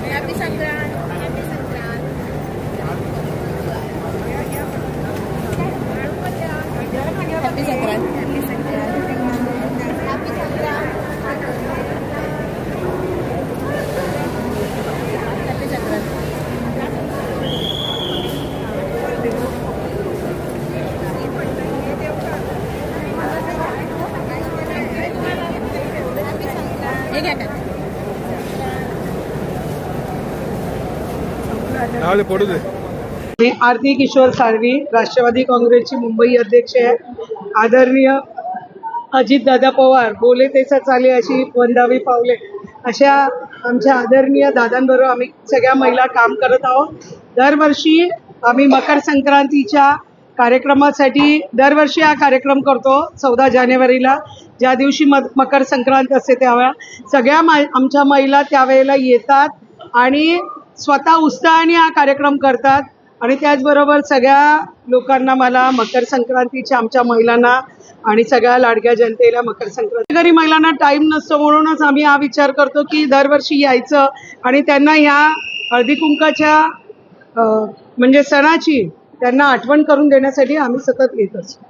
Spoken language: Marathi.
Happy Sankrant. Happy Sankrant. Happy Sankrant. Happy Sankrant. Happy Sankrant. Happy Sankrant. हे घ्या का? पडू दे. मी आरती किशोर साळवी, राष्ट्रवादी काँग्रेसची मुंबई अध्यक्ष आहे. आदरणीय अजितदादा पवार बोले तेच चाले अशी वंदावी पावले अशा आमच्या आदरणीय दादांबरोबर आम्ही सगळ्या महिला काम करत आहोत. दरवर्षी आम्ही मकर संक्रांतीच्या कार्यक्रमासाठी दरवर्षी हा कार्यक्रम करतो 14 जानेवारीला, ज्या दिवशी मकर संक्रांत असते त्यावेळेला सगळ्या आमच्या महिला त्यावेळेला येतात आणि स्वतः उत्साहाने हा कार्यक्रम करतात. आणि त्याचबरोबर सगळ्या लोकांना मला मकर संक्रांतीच्या आमच्या महिलांना आणि सगळ्या लाडक्या जनतेला मकर संक्रांती घरी महिलांना टाईम नसतो म्हणूनच आम्ही हा विचार करतो की दरवर्षी यायचं आणि त्यांना ह्या हळदी कुंकाच्या म्हणजे सणाची त्यांना आठवण करून देण्यासाठी आम्ही सतत येत असतो.